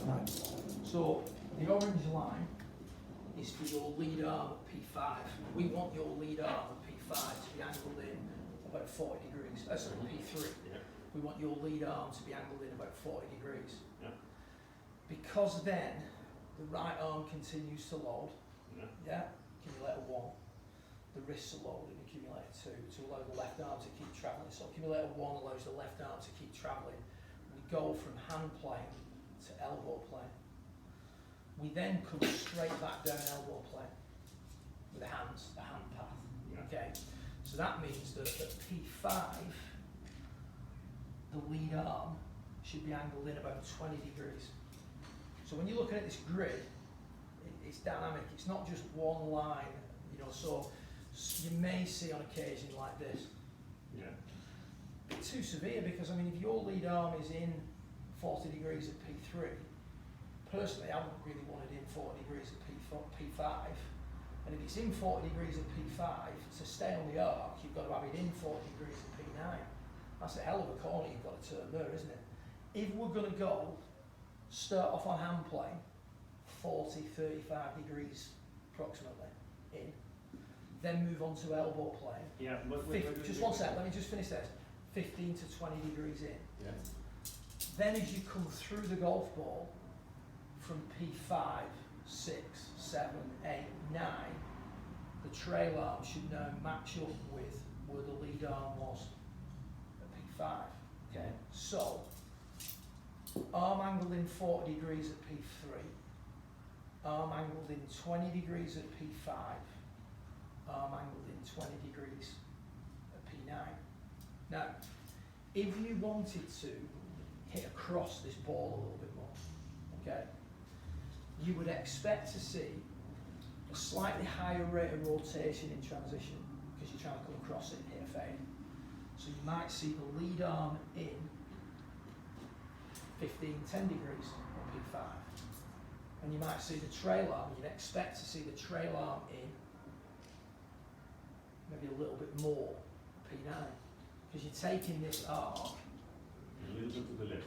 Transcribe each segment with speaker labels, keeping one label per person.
Speaker 1: Right. So the orange line is for your lead arm at P5. We want your lead arm at P5 to be angled in about 40 degrees. Sorry, P3.
Speaker 2: Yeah.
Speaker 1: We want your lead arm to be angled in about 40 degrees.
Speaker 2: Yeah.
Speaker 1: Because then the right arm continues to load.
Speaker 2: Yeah.
Speaker 1: Accumulator 1. The wrists are loaded, accumulator 2 to allow the left arm to keep travelling. So accumulator 1 allows the left arm to keep travelling. We go from hand plane to elbow plane. We then come straight back down elbow plane with the hands, the hand path.
Speaker 2: Yeah.
Speaker 1: Okay, so that means that at P5, the lead arm should be angled in about 20 degrees. So when you're looking at this grid, it's dynamic. It's not just one line, you know. So you may see on occasion like this.
Speaker 2: Yeah.
Speaker 1: A bit too severe, because I mean, if your lead arm is in 40 degrees at P3, personally I wouldn't really want it in 40 degrees at P5, and if it's in 40 degrees at P5, to stay on the arc you've got to have it in 40 degrees at P9. That's a hell of a corner you've got to turn there, isn't it? If we're going to go, start off on hand plane, 40, 35 degrees approximately in, then move on to elbow plane.
Speaker 2: Yeah.
Speaker 1: Just one sec, let me just finish this. 15 to 20 degrees in.
Speaker 2: Yeah.
Speaker 1: Then as you come through the golf ball, from P5, 6, 7, 8, 9, the trail arm should now match up with where the lead arm was at P5. Okay. So, arm angled in 40 degrees at P3, arm angled in 20 degrees at P5, arm angled in 20 degrees at P9. Now, if you wanted to hit across this ball a little bit more, okay, you would expect to see a slightly higher rate of rotation in transition, because you're trying to come across it and hit a fade. So you might see the lead arm in 15, 10 degrees on P5. And you might see the trail arm, you'd expect to see the trail arm in maybe a little bit more P9. Because you're taking this arc
Speaker 2: A little bit to the left.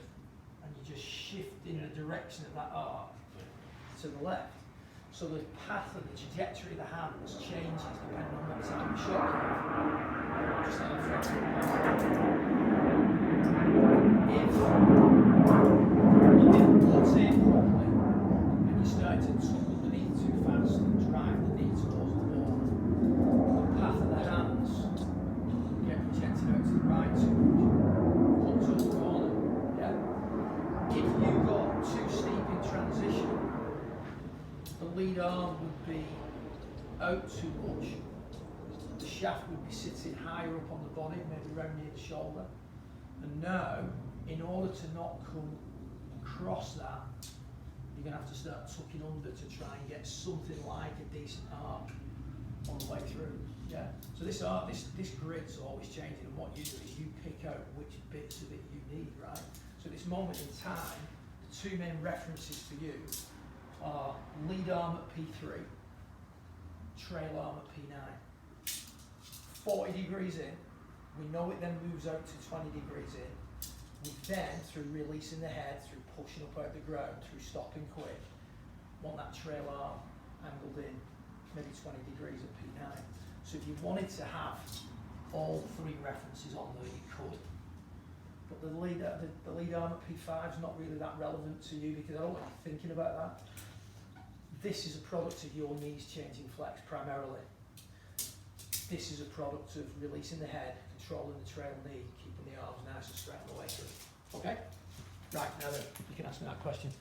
Speaker 1: and you're just shifting
Speaker 2: Yeah.
Speaker 1: the direction of that arc
Speaker 2: Yeah.
Speaker 1: to the left. So the path and the trajectory of the hands changes depending on what type of shot you have. Just like a frontal pass. If you didn't rotate properly and you started to tuck underneath too fast and drive the knee towards the ball, the path of the hands get projected out to the right too much, cut to the corner. Yeah? If you got too steep in transition, the lead arm would be out too much, the shaft would be sitting higher up on the body, maybe around near the shoulder. And now, in order to not come across that, you're going to have to start tucking under to try and get something like a decent arc on the way through. Yeah. So this grid's always changing, and what you do is you pick out which bits of it you need, right? So at this moment in time, the two main references for you are lead arm at P3, trail arm at P9. 40 degrees in, we know it then moves out to 20 degrees in. We then, through releasing the head, through pushing up out the ground, through stopping quick, want that trail arm angled in maybe 20 degrees at P9. So if you wanted to have all three references on there, you could. But the lead arm at P5 is not really that relevant to you, because I don't want you thinking about that. This is a product of your knees changing flex primarily. This is a product of releasing the head, controlling the trail knee, keeping the arms nice and straight on the way through. Okay? Right, now then, you can ask me that question.